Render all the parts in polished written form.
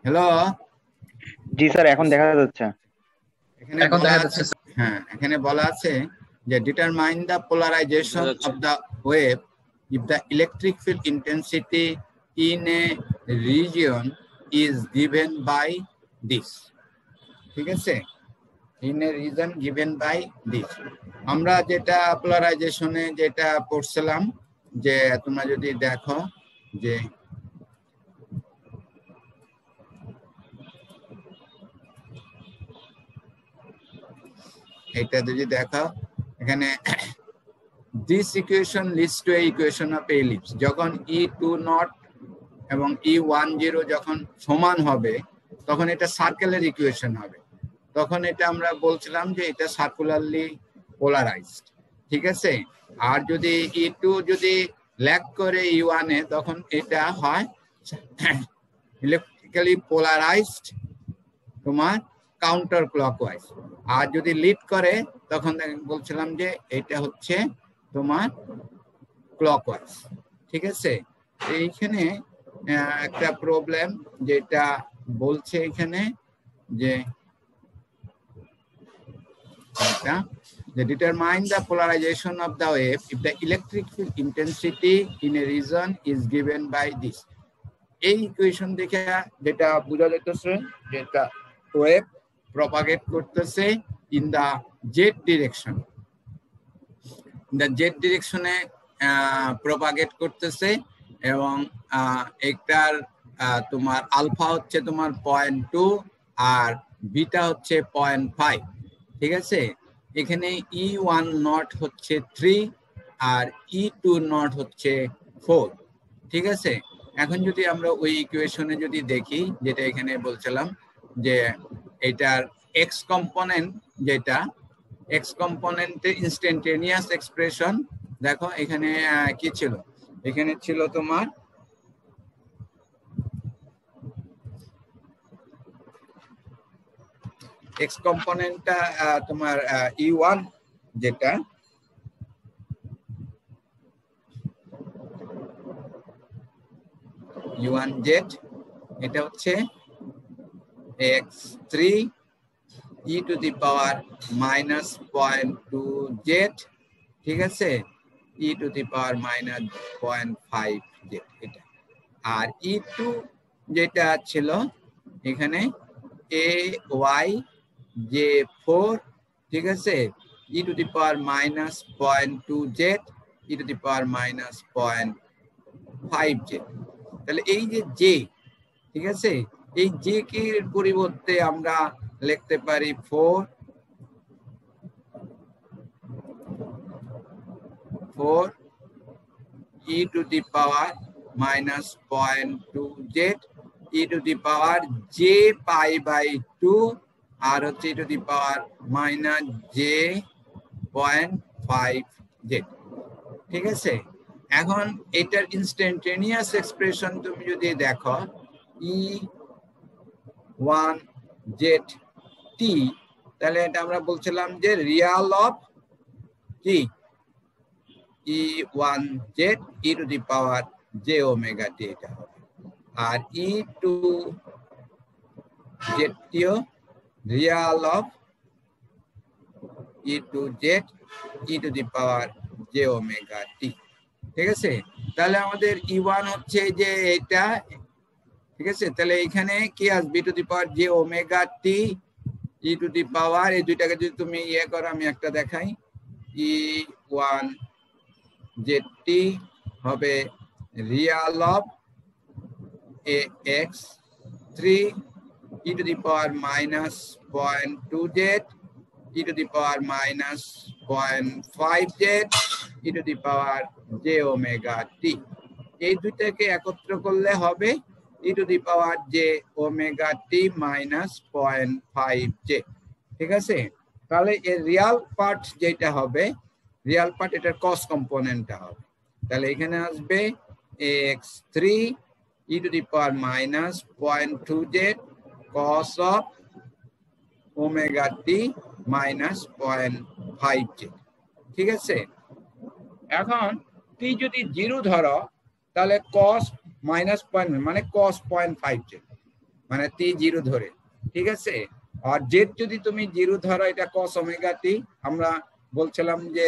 Hello, জি sir, এখন দেখা যাচ্ছে। এখানে বলা আছে, হ্যাঁ এখানে বলা আছে যে determine the polarization of the wave if the electric field intensity in a region is given by this. ঠিক আছে, in a region given by this. আমরা যেটা পোলারাইজেশনে যেটা পড়ছিলাম, যে তোমরা যদি দেখো যে এটা যদি দেখো এখানে this equation leads to a equation of ellipse. যখন E20 এবং E10 যখন সমান হবে তখন এটা সার্কেলের ইকুয়েশন হবে। তখন এটা আমরা বলছিলাম যে এটা সার্কুলারলি পোলারাইজড। ঠিক আছে, আর যদি E2 যদি ল্যাগ করে E1 এ তখন এটা হয় ইলেকট্রিক্যালি পোলারাইজড তোমার কাউন্টার ক্লকওয়াইজ। আর যদি লিড করে তখন বলছিলাম যে এটা হচ্ছে তোমার ক্লকওয়াইজ। ঠিক আছে, এইখানে একটা প্রবলেম যেটা বলছে এখানে যে এটা determine the polarization of the wave if the electric field intensity in a region is given by this. এই ইকুয়েশন দেখে যেটা বোঝা যাইতেছে যেটা ওয়েভ প্রপাগেট করতেছে in the Z direction, the Z ডিরেকশনে প্রপাগেট করতেছে এবং একটার তোমার আলফা হচ্ছে তোমার 0.2 আর বিটা হচ্ছে 0.5। ঠিক আছে, এখানে E1 নট হচ্ছে 3 আর E2 নট হচ্ছে 4। ঠিক আছে, এখন যদি আমরা ওই ইকুয়েশনে যদি দেখি যেটা এখানে বলছিলাম যে এটার এক্স কম্পোনেন্ট, যেটা এক্স কম্পোনেন্টের ইনস্ট্যান্টেনিয়াস এক্সপ্রেশন দেখো এখানে কি ছিল, এখানে ছিল তোমার এক্স কম্পোনেন্টটা তোমার E1 যেটা U1Z, এটা হচ্ছে x3 e to the power minus 0.2z। ঠিক আছে, e to the power minus 0.5z এটা। আর E2 যেটা ছিল এখানে ay j4। ঠিক আছে, e to the power minus 0.2z e to the power minus 0.5z। তাহলে এই যে জে, ঠিক আছে, এই জে কে পরিবর্তে আমরা লিখতে পারি 4 e to the power minus 0.2z e to the power j pi by 2 আর হচ্ছে e to the power minus j 0.5z। ঠিক আছে, এখন এটার ইনস্ট্যান্টেনিয়াস এক্সপ্রেশন তুমি যদি দেখো E1ZT, তাহলে এটা আমরা বলছিলাম যে রিয়াল অফ কি E1Z e to the power j omega t এটা হবে। আর E2Z Real of E2Z e to the power j omega t। ঠিক আছে, তাহলে আমাদের E1 হচ্ছে যে এটা। ঠিক আছে, তাহলে এখানে কি আসবে e to the power j omega t e to the power, এই দুইটাকে যদি তুমি ইয়ে করো, আমি একটা দেখাই, E1ZT হবে Real of ax3 e to the power minus 0.2z e to the power minus 0.5z e to the power j omega t। এই দুইটাকে একত্র করলে হবে e to the power j omega t minus 0.5z। ঠিক আছে, তাহলে এর Real part যেটা হবে, রিয়াল পার্ট এটার কস কম্পোনেন্টটা হবে। তাহলে এখানে আসবে x3 e to the power minus 0.2z cos of omega t minus 0.5z। ঠিক আছে, এখন t যদি 0 ধরো তাহলে cos minus 0.5 মানে cos 0.5z। মানে টি জিরো ধরে, ঠিক আছে। আর জেড যদি তুমি জিরো ধরো, এটা কস ওমেগা টি। আমরা বলছিলাম যে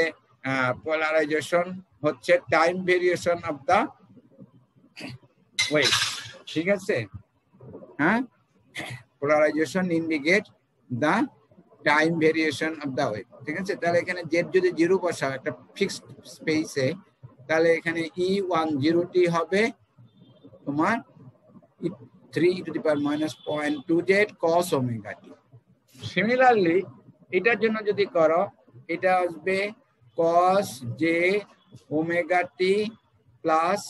পোলারাইজেশন হচ্ছে time variation of the wave, ঠিক আছে। হ্যাঁ, polarization indicate the time variation of the wave, ঠিক আছে। তাহলে এখানে জেড যদি জিরো বসাও একটা ফিক্সড স্পেসে, তাহলে এখানে E10t হবে তোমার 3⁻⁻²2z cos omega t. Similarly এটার জন্য যদি করো, এটা আসবে cos j omega t plus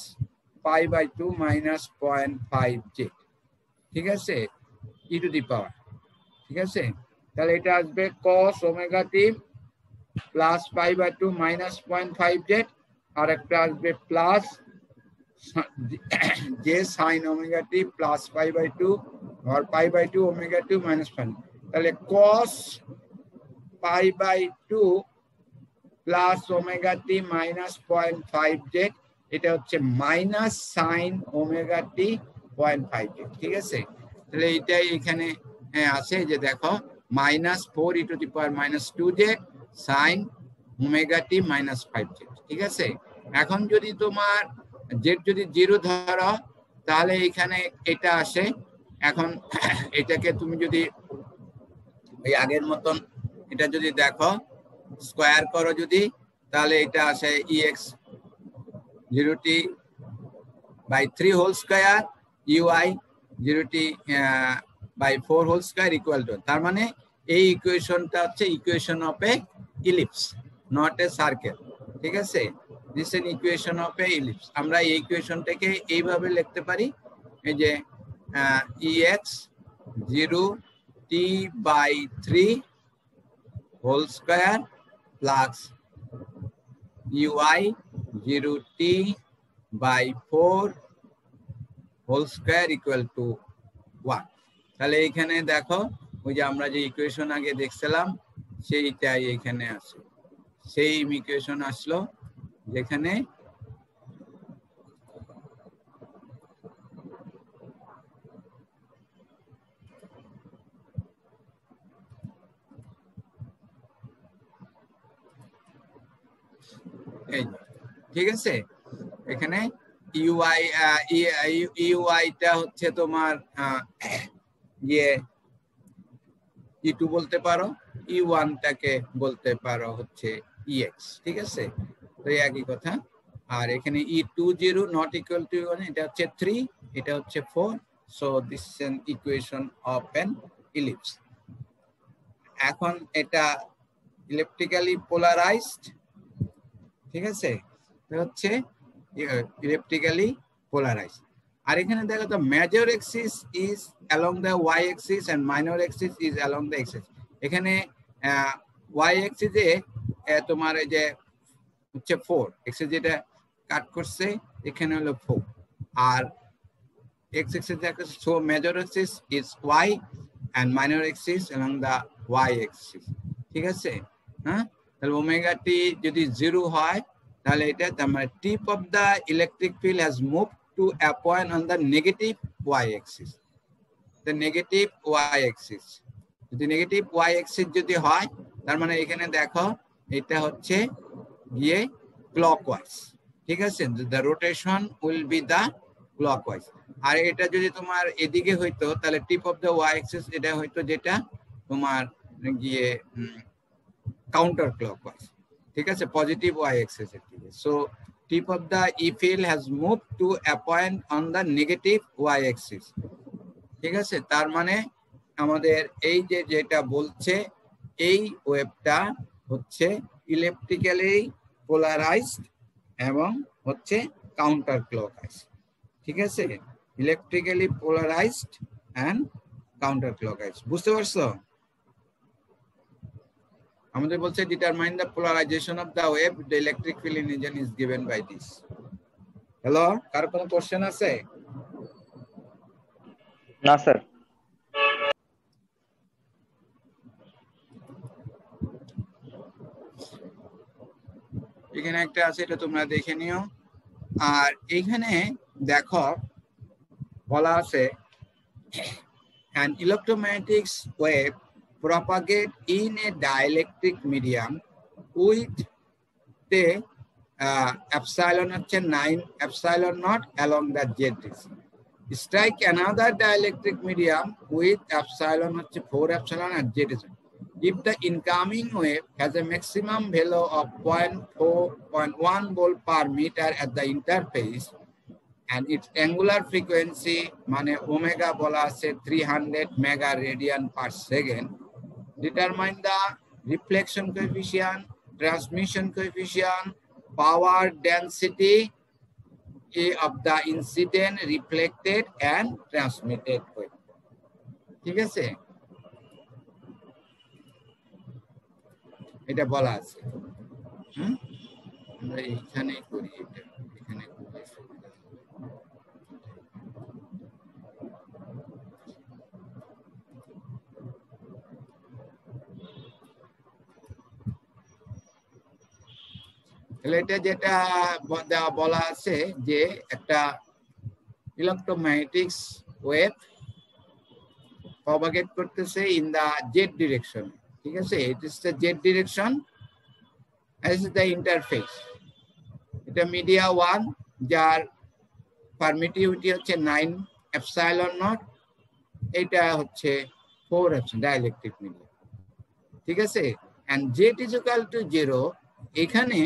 π/2 minus 0.5z, ঠিক আছে, e টু দি পাওয়ার, ঠিক আছে। তাহলে এটা আসবে cos omega t plus π/2 minus 0.5z, আর একটা আসবে plus j sin omega t plus π/2 আর π/2 ওমেগা 2 মাইনাস 1। তাহলে cos π/2 plus omega t minus 0.5z, এটা হচ্ছে minus sine omega t 0.5z, ঠিক আছে। তাহলে এটাই এখানে আছে যে দেখো minus 4e⁻⁻2z sine omega t minus 5z, ঠিক আছে। এখন যদি তোমার জেড যদি জিরো ধরো, তাহলে এখানে এটা আসে। এখন এটাকে তুমি যদি এই আগের মতন এটা যদি দেখো স্কোয়ার করো যদি, তাহলে এটা আসে ex0t/3 whole square uy0t/4 whole square equal to, তার মানে এই ইকুয়েশনটা হচ্ছে equation of a ellipse, not a circle, ঠিক আছে। This is equation of a ellipse. আমরা এই ইকুয়েশনটাকে এইভাবে লিখতে পারি, এই যে ex0t/3 whole square plus uy0t/4 whole square equal to 1। তাহলে এখানে দেখো ওই যে আমরা যে ইকুয়েশন আগে দেখছিলাম সেইটাই এখানে আছে, সেই ইকুয়েশন আসলো যেখানে এই, ঠিক আছে। এখানে ইউআইটা হচ্ছে তোমার ইয়ে E2 বলতে পারো, E1টাকে বলতে পারো হচ্ছে EX, ঠিক আছে। তো একই কথা। আর এখানে E20 নট ইকুয়াল টু 1, এটা হচ্ছে 3, এটা হচ্ছে 4। So this is an equation of an ellipse. এখন এটা ইলেকট্রিক্যালি পোলারাইজড, ঠিক আছে, হচ্ছে ইলেকট্রিক্যালি পোলারাইজড। আর এখানে দেখো তো major axis is along the Y axis and minor axis is along the X axis. এখানে ওয়াই এক্সিসে তোমার এই যে হচ্ছে 4 এক্সিস যেটা কাট করছে এখানে হলো 4, আর এক্স এক্সিস দেখো, so major axis is Y and minor axis along the Y axis, ঠিক আছে। হ্যাঁ, তাহলে ওমেগা টি যদি 0 হয়, তাহলে এটা তার মানে tip of the electric field has moved to a point on the negative y-axis. The negative y-axis. যদি নেগেটিভ y-axis যদি হয়, তার মানে এখানে দেখো এটা হচ্ছে গিয়ে clockwise, ঠিক আছে। The rotation will be the clockwise. আর এটা যদি তোমার এদিকে হইতো, তাহলে টিপ অফ দ্য y-axis এটা হইতো যেটা তোমার গিয়ে কাউন্টার ক্লকওয়াইজ, ঠিক আছে, পজিটিভ y-axis এর দিকে। So tip of the E field has moved to a point on the negative y-axis, ঠিক আছে। তার মানে আমাদের এই যে যেটা বলছে এই ওয়েভটা হচ্ছে ইলেকট্রিক্যালি পোলারাইজড এবং হচ্ছে কাউন্টার ক্লকওয়াইজ, ঠিক আছে, electrically polarized and counter clockwise. বুঝতে পারছো? আমাদের বলছে determine the polarization of the wave, the electric field in region is given by this. Hello, কার কোনো কোশ্চেন আছে? না স্যার। এখানে একটা আছে, এটা তোমরা দেখে নিও। আর এখানে দেখো বলা আছে An electromagnetic wave propagate in a dielectric medium with the epsilon 9 epsilon naught along the z direction. Strike another dielectric medium with epsilon 4 epsilon at z direction. If the incoming wave has a maximum value of 0.1 volt per meter at the interface and its angular frequency মানে omega বলা আছে 300 mega radian per second, determine the reflection coefficient, transmission coefficient, power density of the incident, reflected and transmitted wave. ঠিক আছে, এটা বলা আছে। আমরা এইখানে করি, এটা এখানে করলে সুবিধা হবে। এটা যেটা বলা আছে যে একটা ইলেকট্রোম্যাগনেটিক্স ওয়েভ প্রপাগেট করতেছে ইন দা জেড ডিরেকশন। ঠিক আছে, it is the z direction as the interface. এটা মিডিয়া 1 যার পারমিটিভিটি হচ্ছে 9 এপসাইলন নট, এটা হচ্ছে 4 এপসাইলন ডাইলেকট্রিক মিডিয়া। ঠিক আছে, and Z is equal to 0। এখানে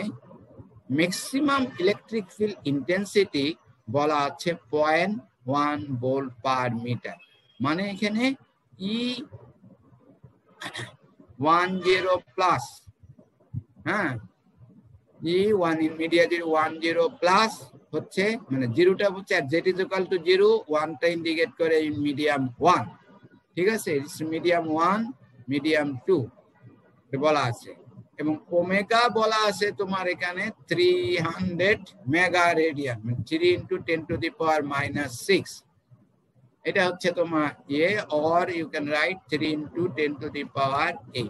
ম্যাক্সিমাম ইলেকট্রিক ফিল্ড ইন্টেন্সিটি বলা আছে 0.1 ভোল্ট পার মিটার, মানে এখানে E10 প্লাস, হ্যাঁ E1 ইন মিডিয়া 10 প্লাস হচ্ছে, মানে জিরোটা হচ্ছে আর জেড ইজ ইকুয়াল টু 0, 1টা ইন্ডিকেট করে ইন মিডিয়াম 1। ঠিক আছে, ইটস মিডিয়াম 1 মিডিয়াম 2 বলা আছে, এবং ওমেগা বলা আছে তোমার এখানে 300 মেগা রেডিয়ান, মানে 3 × 10⁻⁻6। এটা হচ্ছে তোমার অর ইউ ক্যান রাইট 3 × 10⁸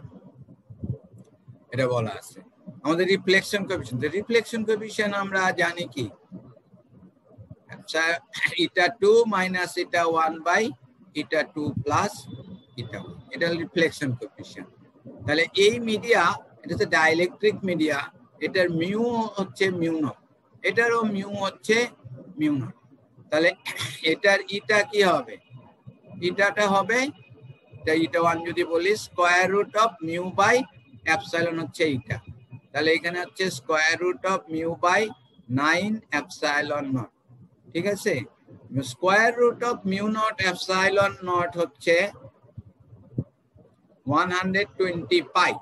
এটা বলা আছে। আমাদের রিফ্লেকশন কোএফিশিয়েন্ট, রিফ্লেকশন কোএফিশিয়েন্ট আমরা জানি কি, eta2 minus eta1 by eta2 plus eta1, এটা রিফ্লেকশন কোএফিশিয়েন্ট। তাহলে এই মিডিয়া, এটা হচ্ছে ডাইলেকট্রিক মিডিয়া, এটার মিউ হচ্ছে মিউ নট, এটারও মিউ হচ্ছে মিউ নট। তাহলে এটার ইটা কি হবে, ইটাটা হবে eta1 যদি বলি square root of mu by epsilon হচ্ছে ইটা, তাহলে এখানে হচ্ছে square root of mu by 9 epsilon nought. ঠিক আছে, square root of mu not epsilon not হচ্ছে 120 পাই।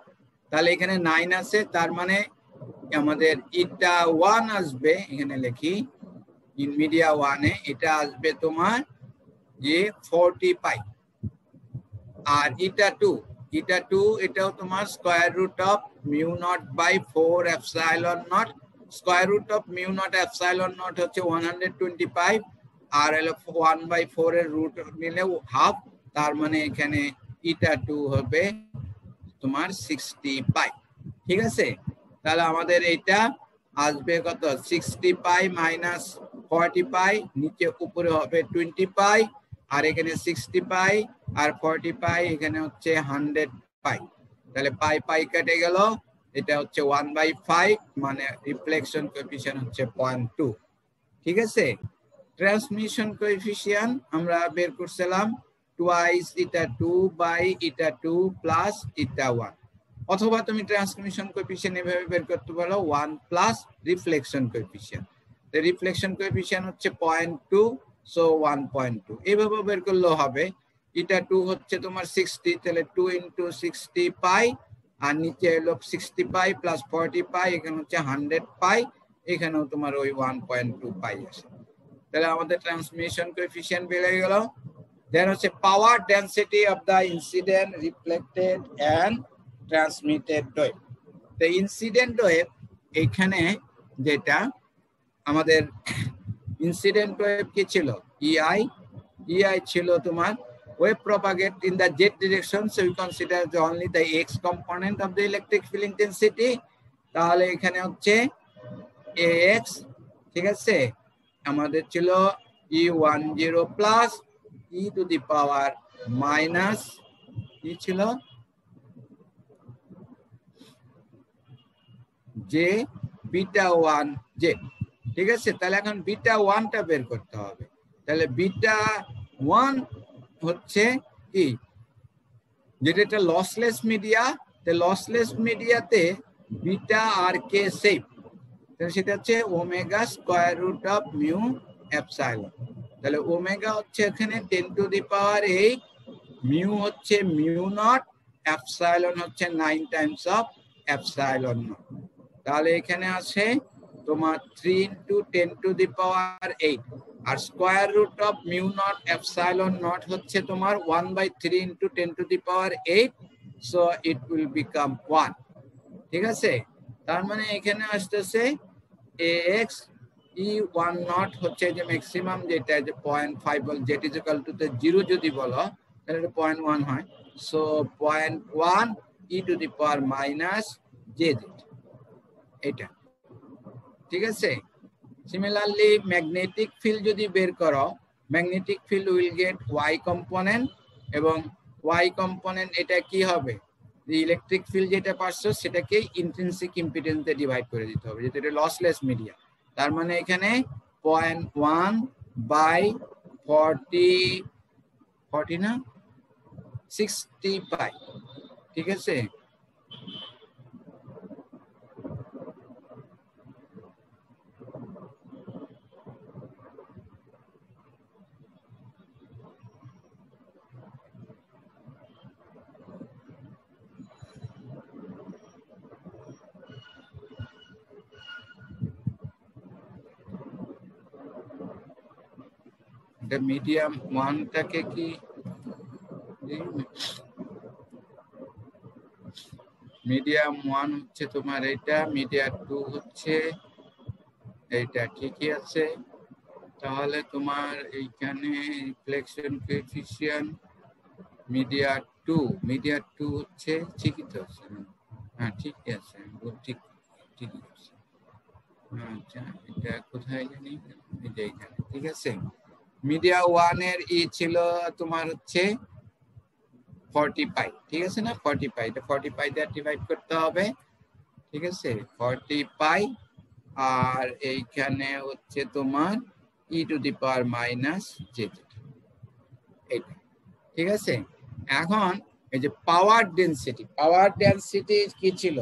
তাহলে এখানে 9 আছে, তার মানে আমাদের ইটা 1 আসবে, এখানে লিখি ইন মিডিয়া 1 এ এটা আসবে তোমার 40 পাই। আর ইটা 2 এটাও তোমার square root of mu nought by 4 epsilon nought, square root of mu not epsilon not হচ্ছে 125, আর হলো 1/4 এর রুট নিলে হাফ, তার মানে এখানে ইটা 2 হবে তোমার 60 পাই। ঠিক আছে, তাহলে আমাদের এটা আসবে কত, 60 পাই মাইনাস 40 পাই, নিচে উপরে হবে 20 পাই, আর এখানে 60 পাই আর 40 পাই, এখানে হচ্ছে 100 পাই। তাহলে পাই পাই কেটে গেল, এটা হচ্ছে 1/5, মানে রিফ্লেকশন কোএফিশিয়েন্ট হচ্ছে 0.2। ঠিক আছে, ট্রান্সমিশন কোএফিশিয়েন্ট আমরা বের করছিলাম twice eta2 by eta2 plus eta1, অথবা তুমি ট্রান্সমিশন কোএফিশিয়েন্ট এভাবে বের করতে পারো 1 প্লাস রিফ্লেকশন কোএফিশিয়েন্ট। তো রিফ্লেকশন কোএফিশিয়েন্ট হচ্ছে 0.2, সো 1.2 এইভাবে বের করলেও হবে। eta2 হচ্ছে তোমার 60, তাহলে 2 × 60 পাই, আর নিচে হলো 60 পাই প্লাস 40 পাই, এখানে হচ্ছে 100 পাই, এখানেও তোমার ওই 1.2 পাই আসে। তাহলে আমাদের ট্রান্সমিশন কোএফিশিয়েন্ট বেড়ে গেল। দেন হচ্ছে power density of the incident, reflected and transmitted wave. তো ইনসিডেন্ট ওয়েভ এখানে যেটা আমাদের ইনসিডেন্ট ওয়েভ কি ছিল, EI ছিল তোমার wave propagate in the z direction, so we consider only the x component of the electric field intensity, তাহলে এখানে হচ্ছে ax। ঠিক আছে, আমাদের ছিল E10 প্লাস e⁻⁻⁴ মাইনাস কি ছিল জে বিটা 1 জে। ঠিক আছে, তাহলে এখন বিটা 1টা বের করতে হবে। তাহলে বিটা 1 হচ্ছে কি, যেটা একটা লসলেস মিডিয়া, লসলেস মিডিয়াতে বিটা আর কে সেম, তাহলে সেটা হচ্ছে omega square root of mu epsilon. তাহলে ওমেগা হচ্ছে এখানে 10 টু দি পাওয়ার 8, মিউ হচ্ছে মিউ নট, এপসাইলন হচ্ছে 9 টাইমস অফ এপসাইলন নট। তাহলে এখানে আছে তোমার 3 ইন্টু 10 টু দি পাওয়ার 8, আর square root of mu not epsilon not হচ্ছে তোমার 1/3 into 10 to the power 8, so it will become 1। ঠিক আছে, তার মানে এখানে আসতেছে ax e1 নট হচ্ছে যে ম্যাক্সিমাম, যেটা যে 0.5 বল, যেট ইজ ইকুয়াল টু 0 যদি বলো তাহলে এটা 0.1 হয়, so 0.1 e to the power minus jz, এটা। ঠিক আছে, সিমিলারলি ম্যাগনেটিক ফিল্ড যদি বের করো, magnetic field will get y component, এবং y কম্পোনেন্ট এটা কি হবে, ইলেকট্রিক ফিল্ড যেটা পাচ্ছ সেটাকে ইন্ট্রিনসিক ইম্পিডেন্স দিয়ে ডিভাইড করে দিতে হবে, যেটা এটা লসলেস মিডিয়া। তার মানে এখানে 0.1/40 না 60 পাই। ঠিক আছে, মিডিয়াম 1টাকে কি মিডিয়াম 1 হচ্ছে তোমার এটা, মিডিয়াম 2 হচ্ছে এইটা। ঠিকই আছে, তাহলে তোমার এইখানে রিফ্লেকশন কোএফিশিয়েন্ট মিডিয়া 2 হচ্ছে, ঠিকই তো আছে, হ্যাঁ ঠিকই আছে, ঠিক ঠিকই আছে। আচ্ছা, এটা কোথায় জানি, এইখানে। ঠিক আছে, মিডিয়া 1 এর ই ছিল তোমার হচ্ছে 40 পাই। ঠিক আছে না, 40 পাই, এটা 40 পাই দিয়ে ডিভাইড করতে হবে। ঠিক আছে, 40 পাই, আর এইখানে হচ্ছে তোমার E to the power minus Z, এইটা। ঠিক আছে, এখন এই যে পাওয়ার ডেনসিটি কি ছিল,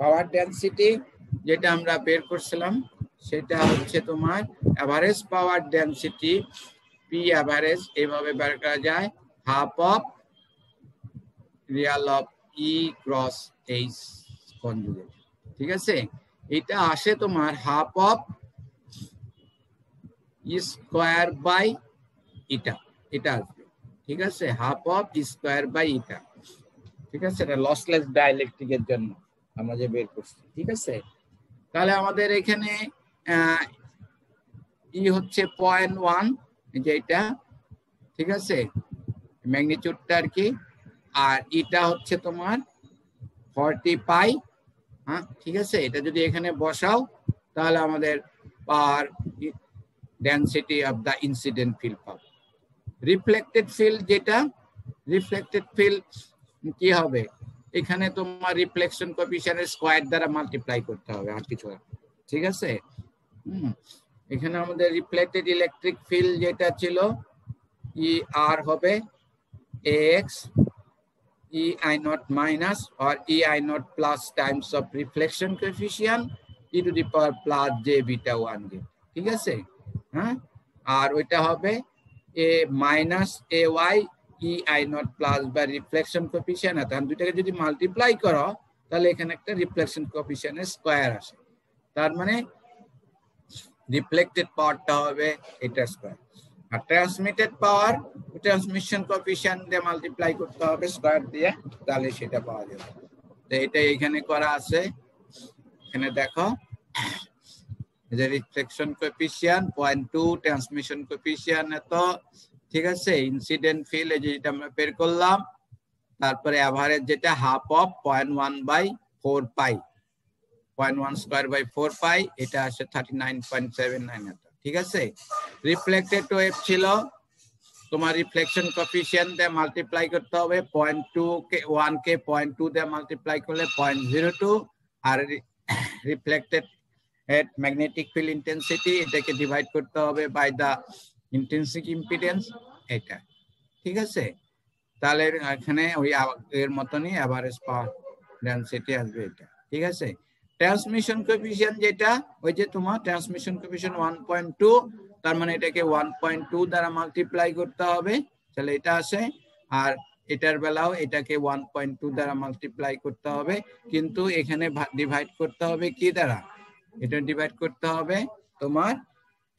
পাওয়ার ডেনসিটি যেটা আমরা বের করছিলাম সেটা হচ্ছে তোমার average power density, P average এইভাবে বের করা যায়, half of real of E cross H conjugate. ঠিক আছে, এটা আসে তোমার half of E square by eta, এটা আসবে। ঠিক আছে, half of E square by eta. ঠিক আছে, এটা লসলেস ডাইইলেকট্রিকের জন্য আমরা যে বের করছি। ঠিক আছে, তাহলে আমাদের এখানে ই হচ্ছে 0.1, যেটা ঠিক আছে ম্যাগনিটিউডটা আর কি, আর এটা হচ্ছে তোমার 40 পাই। হ্যাঁ ঠিক আছে, এটা যদি এখানে বসাও তাহলে আমাদের power density of the incident field পাবো। রিফ্লেক্টেড ফিল্ড যেটা, রিফ্লেক্টেড ফিল্ড কি হবে, এখানে তোমার রিফ্লেকশন কোএফিশিয়েন্টের স্কয়ার দ্বারা মাল্টিপ্লাই করতে হবে, আর কিছু না। ঠিক আছে, এখানে আমাদের রিফ্লেক্টেড ইলেকট্রিক ফিল্ড যেটা ছিল ই আর হবে ax ei naught minus or ei naught plus times of reflection coefficient e to the power plus j beta 1 j। ঠিক আছে, হ্যাঁ, আর ওইটা হবে a minus ay ei naught plus বা রিফ্লেকশন কোএফিশিয়েন্ট, আর দুইটাকে যদি মাল্টিপ্লাই করো তাহলে এখানে একটা রিফ্লেকশন কোএফিশিয়েন্টের স্কয়ার আসে, তার মানে রিফ্লেক্টেড পাওয়ারটা হবে এটা স্কয়ার, আর ট্রান্সমিটেড পাওয়ার ট্রান্সমিশন কোএফিশিয়েন্ট দিয়ে মাল্টিপ্লাই করতে হবে স্কয়ার দিয়ে, তাহলে সেটা পাওয়া যাবে। তো এটা এখানে করা আছে, এখানে দেখো যে রিফ্লেকশন কোএফিশিয়েন্ট 0.2, ট্রান্সমিশন কোএফিশিয়েন্ট এত। ঠিক আছে, ইনসিডেন্ট ফিল্ড এই যেটা আমরা বের করলাম, তারপরে এভারেজ যেটা half of 0.1/4 pi, 0.1 square by 4 pi, এটা আসে 39.79। ঠিক আছে, রিফ্লেক্টেড ওয়েভ ছিল তোমার রিফ্লেকশন কোএফিশিয়েন্ট দিয়ে মাল্টিপ্লাই করতে হবে 0.2 কে 1 কে 0.2 দিয়ে মাল্টিপ্লাই করলে 0.02 আর রিফ্লেক্টেড ম্যাগনেটিক ফিল্ড ইন্টেন্সিটি এটাকে ডিভাইড করতে হবে বাই দা ইন্ট্রিনসিক ইম্পিডেন্স এটা ঠিক আছে তাহলে এখানে ওই এর মতনই এভারেজ পাওয়ার ডেনসিটি আসবে এটা ঠিক আছে ট্রান্সমিশন কোএফিশিয়েন্ট যেটা ওই যে তোমার ট্রান্সমিশন কোএফিশিয়েন্ট 1.2 তার মানে এটাকে 1.2 দ্বারা মাল্টিপ্লাই করতে হবে তাহলে এটা আসে আর এটার বেলাও এটাকে 1.2 দ্বারা মাল্টিপ্লাই করতে হবে কিন্তু এখানে ডিভাইড করতে হবে কি দ্বারা এটা ডিভাইড করতে হবে তোমার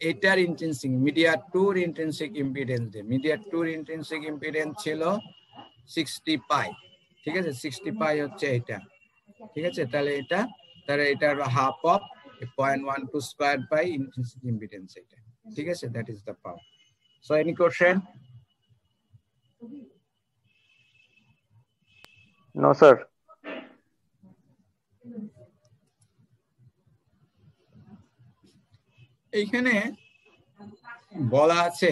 এটার ইন্ট্রিনসিক মিডিয়া 2 এর ইন্ট্রিনসিক ইম্পিডেন্স দিয়ে মিডিয়া 2 এর ইন্ট্রিনসিক ইম্পিডেন্স ছিল 60 পাই ঠিক আছে 60 পাই হচ্ছে এটা ঠিক আছে তাহলে এটার half of 0.12 square by intrinsic impedance এটা ঠিক আছে that is the power so any question no sir এইখানে বলা আছে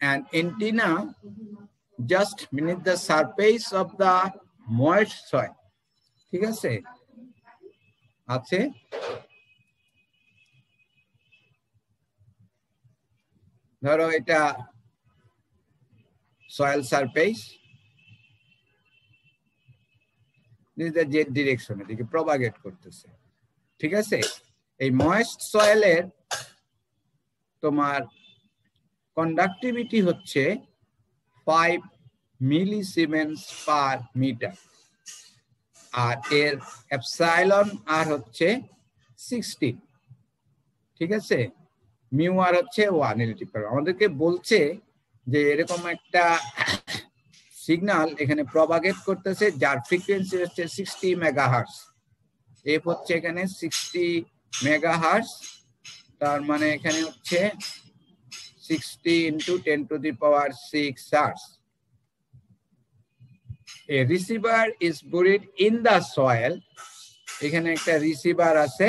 an antenna just beneath the surface of the moist soil ঠিক আছে আছে ধরো এটা soil surface this is the z direction এদিকে প্রপাগেট করতেছে ঠিক আছে এই ময়েস্ট সয়েলের তোমার কন্ডাক্টিভিটি হচ্ছে 5 মিলিসিমেন্স পার মিটার আর এর এপসাইলন আর হচ্ছে 60 ঠিক আছে মিউ আর হচ্ছে 1 ইলেকট্রিক পাওয়ার আমাদেরকে বলছে যে এরকম একটা সিগন্যাল এখানে প্রপাগেট করতেছে যার ফ্রিকোয়েন্সি হচ্ছে 60 মেগাহার্টজ এফ হচ্ছে এখানে 60 মেগাহার্টজ তার মানে এখানে হচ্ছে 60 into 10 to the power 6 hertz. A receiver is buried in the soil. এখানে একটা রিসিভার আছে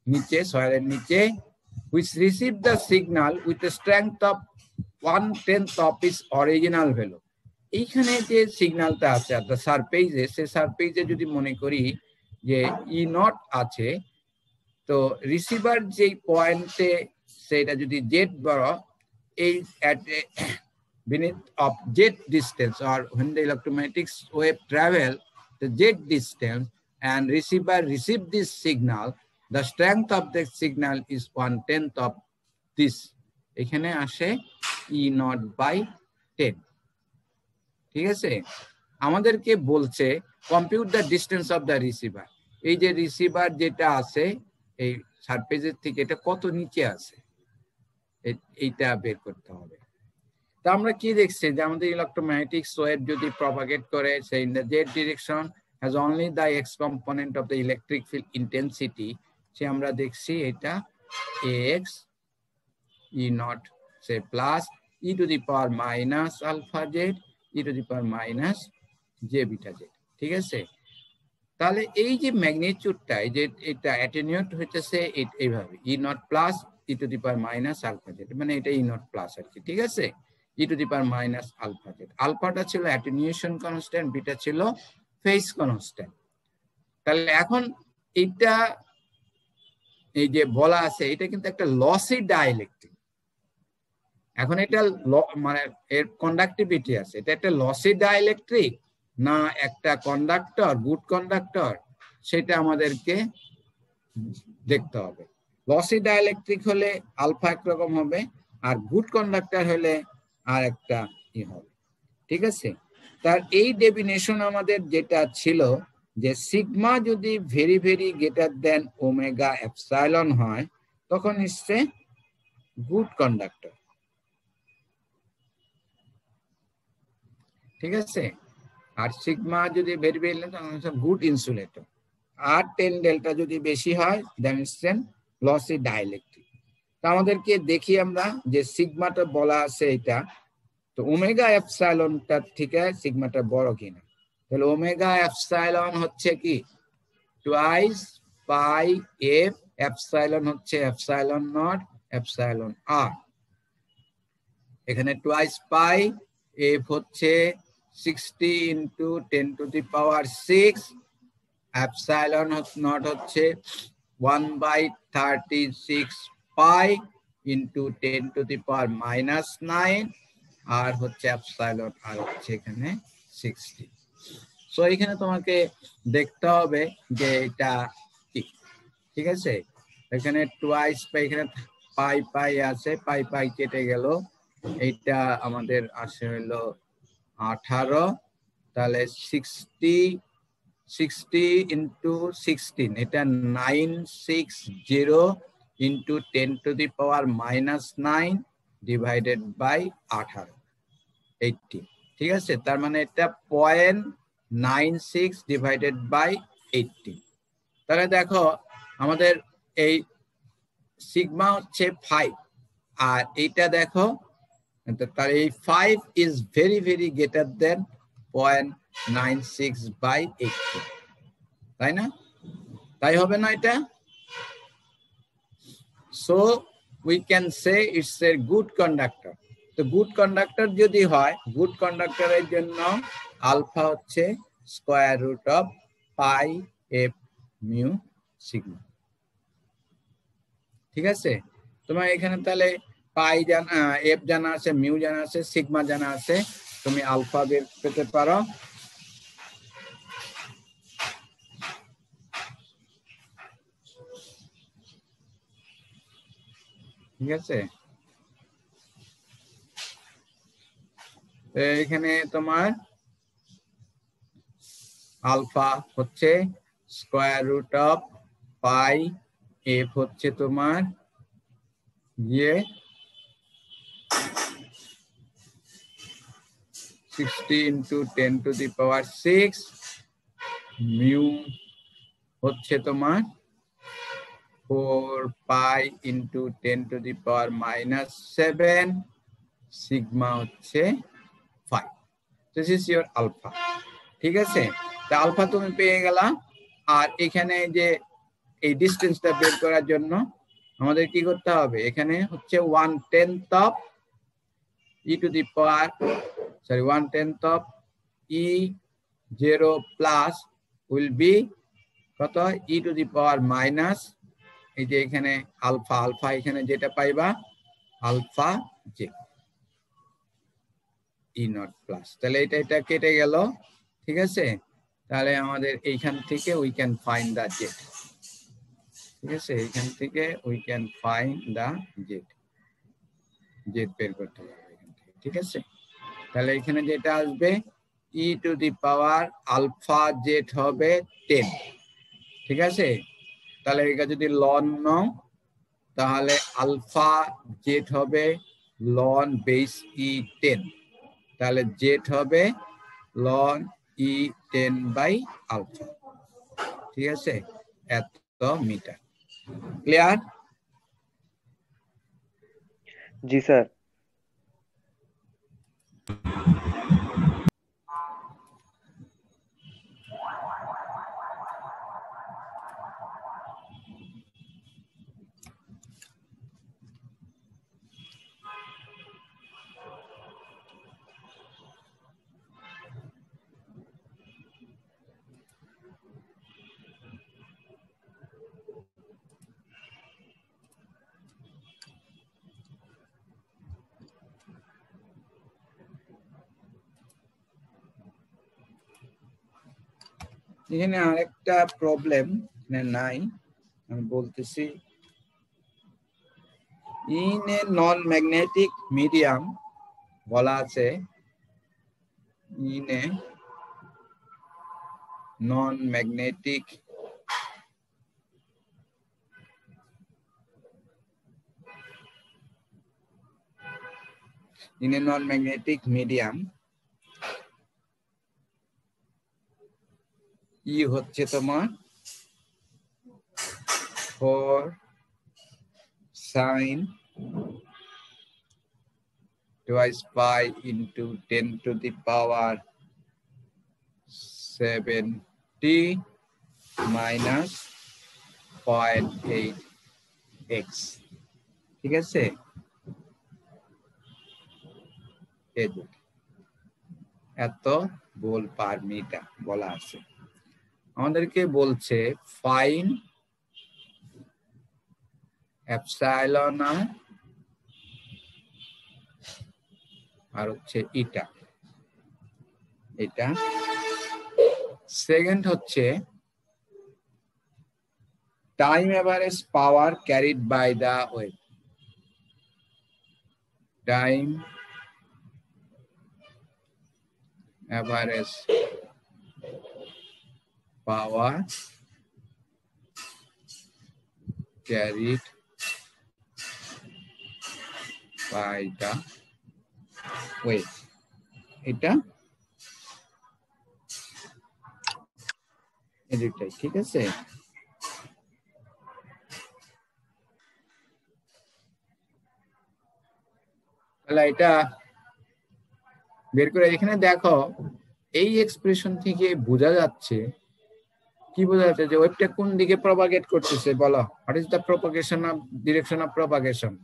নিচে সয়েলের নিচে which receive the signal with a strength of 1/10 of its original value. এইখানে যে সিগন্যালটা আছে at the surface সে সারফেসে যদি মনে করি যে ই নট আছে তো রিসিভার যে পয়েন্টে সেটা যদি জেড বড় at a beneath of jet distance or when the electromagnetic wave travel the jet distance and receiver receive this signal the strength of the signal is 1/10 of this এখানে আসে E naught by 10 ঠিক আছে আমাদেরকে বলছে compute the distance of the receiver এই যে receiver যেটা আছে এই সারফেসের থেকে এটা কত নিচে আছে এইটা বের করতে হবে তো আমরা কি দেখছি যে আমাদের ইলেকট্রোম্যাগনেটিক ওয়েভ যদি প্রপাগেট করে সেই in the z direction has only the x component of the electric field intensity say আমরা দেখছি এটা x E naught say plus E to the power minus alpha z e to the power minus j beta z ঠিক আছে তাহলে এই যে ম্যাগনিটিউডটা এই যে এটা অ্যাটেনিউট হইতেছে এইভাবে E not plus E to the power minus alpha Z মানে এটা ই নট প্লাস আর কি ঠিক আছে E to the power minus alpha Z আলফাটা ছিল অ্যাটেনিউশন কনস্ট্যান্ট বিটা ছিল ফেজ কনস্ট্যান্ট তাহলে এখন এটা এই যে বলা আছে এটা কিন্তু একটা লসি ডাইইলেকট্রিক এখন এটা মানে এর কন্ডাক্টিভিটি আছে এটা একটা লসি ডাইইলেকট্রিক না একটা কন্ডাক্টর গুড কন্ডাক্টর সেটা আমাদেরকে দেখতে হবে লসি ডাইইলেকট্রিক হলে আলফা একরকম হবে আর গুড কন্ডাক্টর হলে আর একটা ই হবে ঠিক আছে তার এই ডেফিনেশন আমাদের যেটা ছিল যে সিগমা যদি ভেরি ভেরি গ্রেটার দেন ওমেগা এপসাইলন হয় তখন হচ্ছে গুড কন্ডাক্টর ঠিক আছে আর সিগমা যদি ভেরি ভেরি তখন হচ্ছে গুড ইনসুলেটর আর 10 ডেল্টা যদি বেশি হয় দেন হচ্ছে লসি ডাইইলেকট্রিক তো আমাদেরকে দেখি আমরা যে সিগমাটা বলা আছে এটা তো ওমেগা এপসাইলনটা থেকে সিগমাটা বড় কিনা তাহলে ওমেগা এপসাইলন হচ্ছে কি টুয়াইস পাই এফ এপসাইলন হচ্ছে এপসাইলন নট এপসাইলন আর এখানে টুয়াইস পাই এফ হচ্ছে 60 into 10 to the power 6, epsilon not হচ্ছে 1/36 পাই ইন্টু 10 টু দি পাওয়ার -9, আর হচ্ছে এপসাইলন আর হচ্ছে এখানে 60। সো এখানে তোমাকে দেখতে হবে যে এটা কি, ঠিক আছে। এখানে টুয়াইস পাই, এখানে পাই পাই আছে, পাই পাই কেটে গেল, এইটা আমাদের আসে হলো 18, তাহলে 60 ইন্টু 16, এটা 960 into 10 to the power -9 divided by 18, 80, ঠিক আছে। তার মানে এটা 0.96 ডিভাইডেড বাই 80। তাহলে দেখো আমাদের এই সিগমা হচ্ছে 5, আর এইটা দেখো, তাহলে এই 5 is very very greater than 0.96 by 80, তাই না? তাই হবে না এটা? So we can say it's a good conductor. তো গুড কন্ডাক্টর যদি হয়, গুড কন্ডাক্টরের জন্য আলফা হচ্ছে square root of pi F mu sigma, ঠিক আছে। তোমার এখানে তাহলে পাই জানা, এফ জানা আছে, মিউ জানা আছে, সিগমা জানা আছে, তুমি আলফা বের পেতে পারো। ঠিক আছে, এখানে তোমার আলফা হচ্ছে square root of pi F হচ্ছে তোমার 60 into 10 to the power 6, mu হচ্ছে তোমার 4 pi into 10 to the power -7, sigma হচ্ছে 5। দিস ইজ ইওর আলফা, ঠিক আছে। তা আলফা তুমি পেয়ে গেলা। আর এখানে যে এই ডিসটেন্সটা বের করার জন্য আমাদের কি করতে হবে, এখানে হচ্ছে 1/10 of E to the power, sorry 1/10 of E0 plus will be কত, ই টু দি পাওয়ার মাইনাস, এই যে এখানে আলফা, আলফা এখানে যেটা পাইবা alpha J E not plus, তাহলে এটা কেটে গেল, ঠিক আছে। তাহলে আমাদের এইখান থেকে we can find the Z, ঠিক আছে। এইখান থেকে we can find the Z, Z বের করতে পারবো এখান থেকে, ঠিক আছে। তাহলে এখানে যেটা আসবে E to the power alpha Z হবে 10, ঠিক আছে। তাহলে এটা যদি লন নাও তাহলে আলফা জেড হবে লন বেস ই 10, তাহলে জেড হবে লন ই 10 বাই আলফা, ঠিক আছে, এত মিটার। ক্লিয়ার? জি স্যার। এখানে আরেকটা প্রবলেম নাই, আমি বলতেছি। In a non magnetic medium বলা আছে, in a non magnetic medium E হচ্ছে তোমার 4 sin twice pi into 10 to the power 70 minus 0.8 x, ঠিক আছে। এই দুটি এত ভোল্ট পার মিটার বলা আছে। আমাদেরকে বলছে ফাইন্ড এপসাইলন আর হচ্ছে ইটা। এটা সেকেন্ড হচ্ছে time average power carried by the wave. Time average power carried by the wave। এটা এটাই ঠিক আছে। তাহলে এটা বের করে এখানে দেখো, এই এক্সপ্রেশন থেকে বোঝা যাচ্ছে, কি বোঝা যাচ্ছে যে ওয়েভটা কোন দিকে প্রপাগেট করতেছে বলো। What is the propagation of direction of propagation?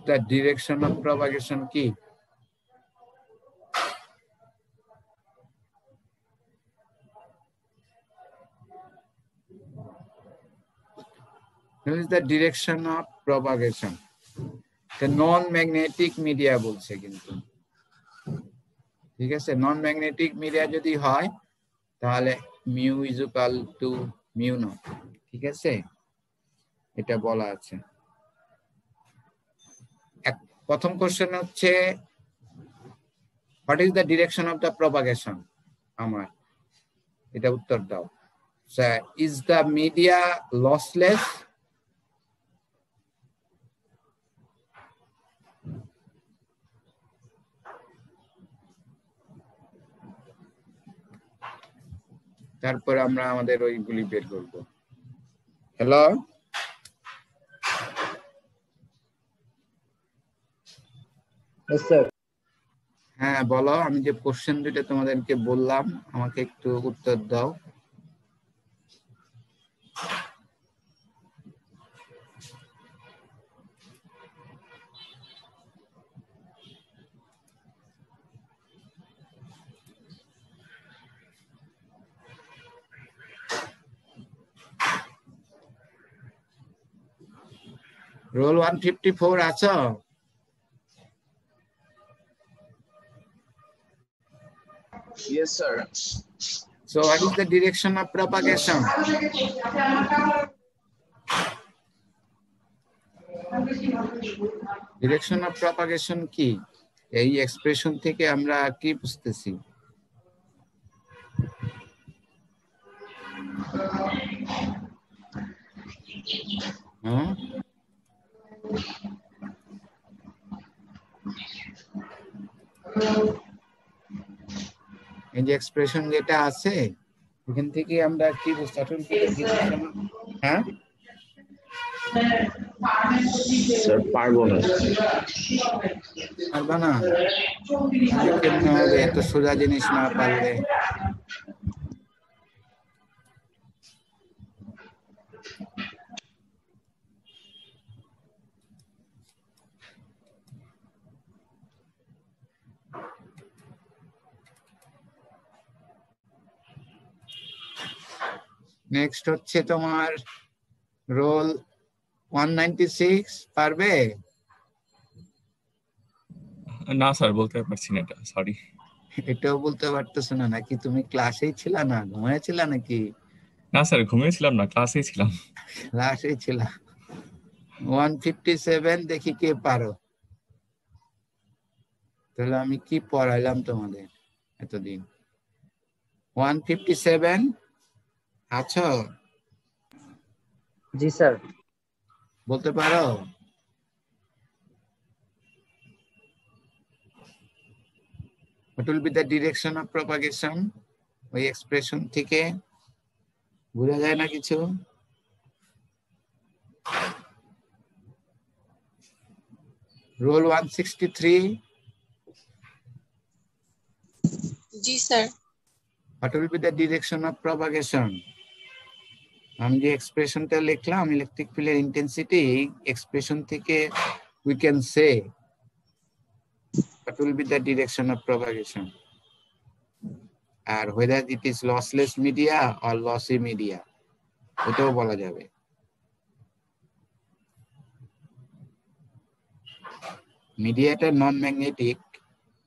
The direction of propagation কি? What is the direction of propagation? The non-magnetic media বলছে কিন্তু, ঠিক আছে। নন ম্যাগনেটিক মিডিয়া যদি হয় তাহলে mu is equal two mu not, ঠিক আছে, এটা বলা আছে। প্রথম কোশ্চেন হচ্ছে what is the direction of the propagation, আমার এটা উত্তর দাও। Is the media lossless? তারপর আমরা আমাদের ওইগুলি বের করব। হ্যালো, হ্যাঁ বলো, আমি যে কোশ্চেন দুটো তোমাদেরকে বললাম আমাকে একটু উত্তর দাও। রোল 154 আছো? Yes, sir. So what is the direction of propagation? Direction of propagation কি? এই এক্সপ্রেশন থেকে আমরা কি বুঝতেছি? হ্যাঁ, এই যে এক্সপ্রেশন যেটা আছে এখান থেকে আমরা কি বুঝতে? হ্যাঁ স্যার পারবো না। পারবা না? কেমনে হবে এত সোজা জিনিস না পারলে? নেক্সট হচ্ছে তোমার রোল 196, পারবে? না স্যার, বলতে পারছি না এটা, সরি। এটাও বলতে পারতেছো না? নাকি তুমি ক্লাসেই ছিলা না, ঘুমাইছিলা নাকি? না স্যার, ঘুমিয়েছিলাম না, ক্লাসেই ছিলাম। ক্লাসেই ছিলা। 157 দেখি কে পারো। তাহলে আমি কি পড়াইলাম তোমাদের এতদিন? 157 আছো? জি স্যার। বলতে পারো? What will be the direction of propagation? ওই এক্সপ্রেশন থেকে বোঝা যায় না কিছু? রোল 163। জি sir. What will be the direction of propagation? আমি যে এক্সপ্রেশনটা লিখলাম ইলেকট্রিক ফিল্ডের ইন্টেন্সিটি, এক্সপ্রেশন থেকে we can say what will be the direction of propagation আর whether it is lossless media or lossy media এটাও বলা যাবে। মিডিয়াটা non magnetic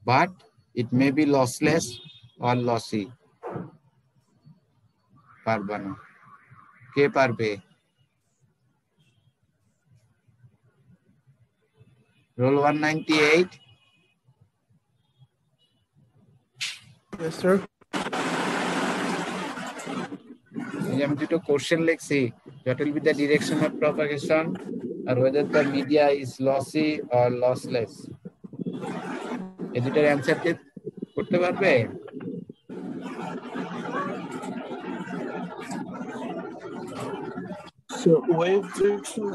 but it may be lossless or lossy। পারবা না? কে পারবে? Roll 198। Yes, sir. আমি দুটো কোশ্চেন লিখছি, what will be the direction of propagation or whether the media is lossy or lossless। এই দুটার অ্যানসার করতে পারবে? So wave direction.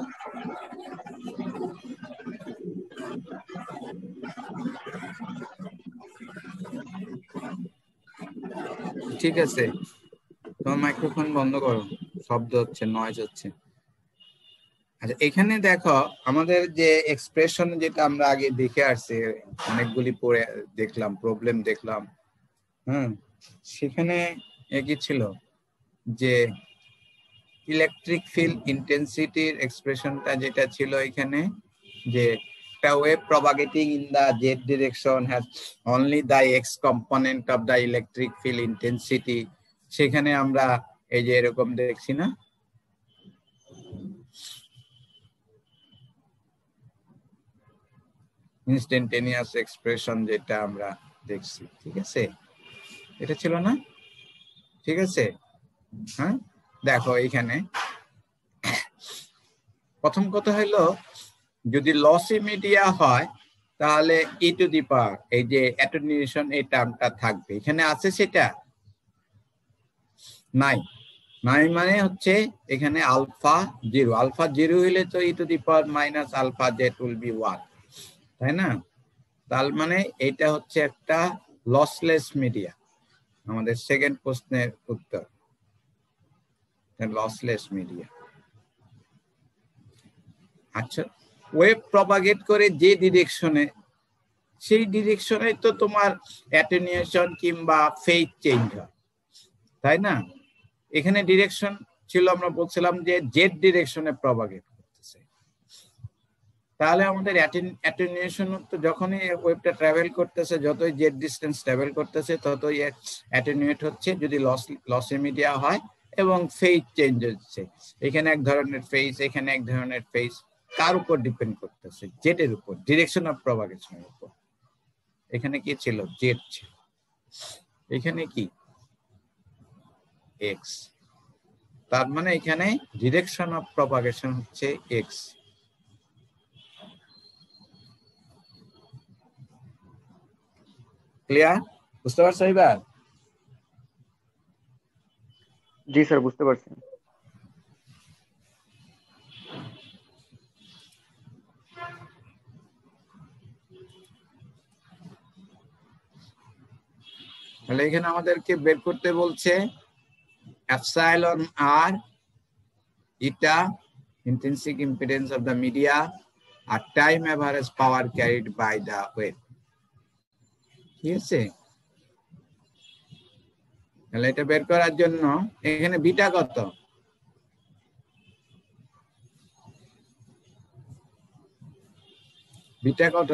ঠিক আছে, তোমার মাইক্রোফোন বন্ধ করো, শব্দ হচ্ছে, নয়েজ হচ্ছে। আচ্ছা, এখানে দেখো আমাদের যে এক্সপ্রেশন যেটা আমরা আগে দেখে আসছি, অনেকগুলি পড়ে দেখলাম, প্রবলেম দেখলাম, সেখানে কি ছিল যে ইলেকট্রিক ফিল্ড ইন্টেন্সিটির এক্সপ্রেশনটা যেটা ছিল এখানে, যে একটা wave propagating in the Z direction has only the X component of the electric field intensity. সেখানে আমরা এই যে এরকম দেখছি না, ইনস্ট্যান্টেনিয়াস এক্সপ্রেশন যেটা আমরা দেখছি, ঠিক আছে, এটা ছিল না? ঠিক আছে, হ্যাঁ দেখো এখানে প্রথম কথা হলো যদি লসি মিডিয়া হয় তাহলে ই টু দি পাওয়ার এই যে অ্যাটেনুয়েশন এই টার্মটা থাকবে, এখানে আছে সেটা নাই। নাই মানে হচ্ছে এখানে আলফা জিরো, আলফা জিরো হইলে তো E to the power minus alpha Z will be 1, তাই না? তার মানে এটা হচ্ছে একটা লসলেস মিডিয়া। আমাদের সেকেন্ড প্রশ্নের উত্তর লসলেস মিডিয়া। আচ্ছা, ওয়েভ প্রপাগেট করে যে ডিরেকশনে, সেই ডিরেকশনে তো তোমার অ্যাটেনুয়েশন কিংবা ফেজ চেঞ্জ হয়, তাই না? এখানে ডিরেকশন ছিল, আমরা বলছিলাম যে জেড ডিরেকশনে প্রপাগেট করতেছে, তাহলে আমাদের অ্যাটেনুয়েশন তো যখনই ওয়েভটা ট্রাভেল করতেছে, যতই জেড ডিস্টেন্স ট্রাভেল করতেছে ততই অ্যাটেনুয়েট হচ্ছে যদি লসি মিডিয়া হয়, এবং ফেজ চেঞ্জ হচ্ছে, এখানে এক ধরনের ফেজ, এখানে এক ধরনের ফেজ, তার উপর ডিপেন্ড করতেছে, জেডের উপর, ডিরেকশন অফ প্রপাগেশনের উপর। এখানে কি ছিল? জেড ছিল, এখানে কি এক্স, তার মানে এখানে ডিরেকশন অফ প্রপাগেশন হচ্ছে এক্স। ক্লিয়ার? বুঝতে পারছো এবার? জি স্যার, বুঝতে পারছি। তাহলে এখানে আমাদেরকে বের করতে বলছে এপসাইলন আর eta intrinsic impedance of the media আর time average power carried by the wave. ঠিক আছে, তাহলে এটা বের করার জন্য এখানে বিটা কত? বিটা কত?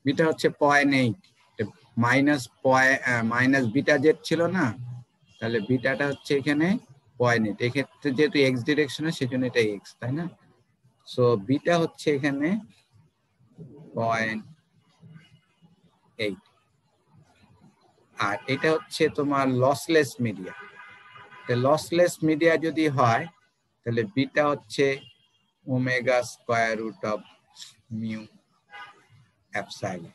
বিটা হচ্ছে 0.8, মাইনাস বিটা জেড ছিল না, তাহলে বিটাটা হচ্ছে এখানে 0.8, এক্ষেত্রে যেহেতু এক্স ডিরেকশনে সেজন্য এটা এক্স, তাই না? সো বিটা হচ্ছে এখানে 0.8, আর এটা হচ্ছে তোমার লসলেস মিডিয়া। লসলেস মিডিয়া যদি হয় তাহলে বিটা হচ্ছে omega square root of mu epsilon.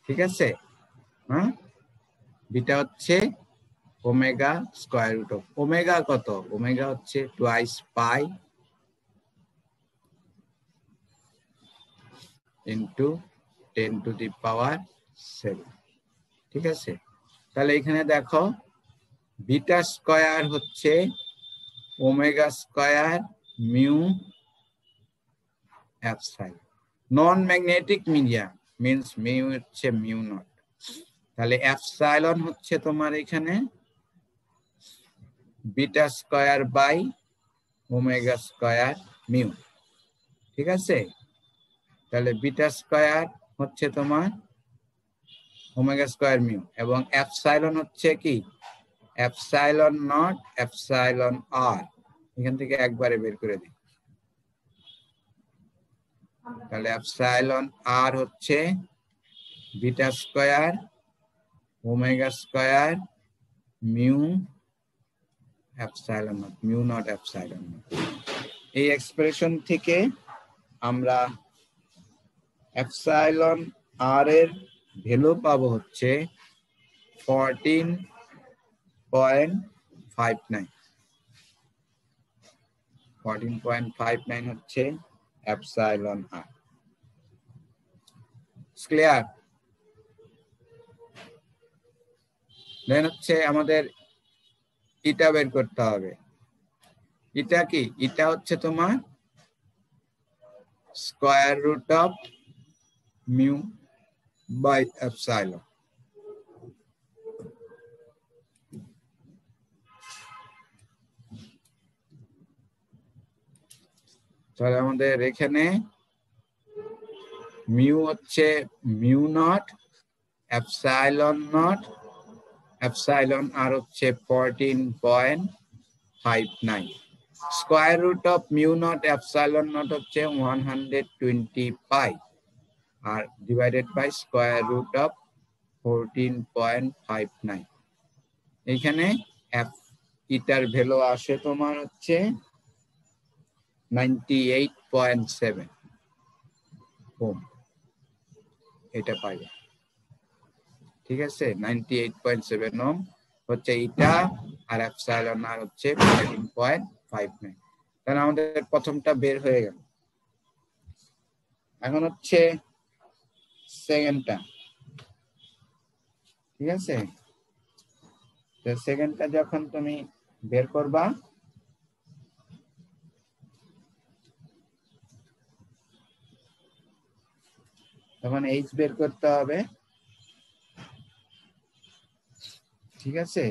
ঠিক আছে, হ্যাঁ, বিটা হচ্ছে omega square root of, omega কত? ওমেগা হচ্ছে টুয়াইস পাই ইন্টু 10⁻⁷। ঠিক আছে, তাহলে এখানে দেখো বিটা স্কয়ার হচ্ছে omega square mu epsilon. Non magnetic medium means mu হচ্ছে মিউ নট, তাহলে এপসাইলন হচ্ছে তোমার এখানে beta square by omega square mu. ঠিক আছে, তাহলে বিটা স্কয়ার হচ্ছে তোমার ওমেগা স্কয়ার মিউ এবং এপসাইলন হচ্ছে কি এপসাইলন নট এপসাইলন আর। এখান থেকে একবারে বের করে দিই, তাহলে এপসাইলন আর হচ্ছে beta square omega square mu epsilon not, mu not epsilon not. এই এক্সপ্রেশন থেকে আমরা এপসাইলন আর এর ভ্যালু পাবো হচ্ছে 14.59। 14.59 হচ্ছে এপসাইলন আর। ক্লিয়ার? দেন হচ্ছে আমাদের ইটা বের করতে হবে। ইটা কি? ইটা হচ্ছে তোমার square root of mu by epsilon. তাহলে আমাদের এখানে মিউ হচ্ছে mu not epsilon naught epsilon R হচ্ছে 14.59। Square root of mu not epsilon not হচ্ছে 120 পাই আর divided by square root of 14.59। এইখানে ইটার ভ্যালু আসে তোমার হচ্ছে 98.7 ওম। এটা পাইবে, ঠিক আছে? 98.7 ওম হচ্ছে ইটা আর এপসাইলন আর হচ্ছে 14.59। তাহলে আমাদের প্রথমটা বের হয়ে গেল। এখন হচ্ছে সেকেন্ডটা, ঠিক আছে? তো সেকেন্ডটা যখন তুমি বের করবা তখন এইচ বের করতে হবে, ঠিক আছে?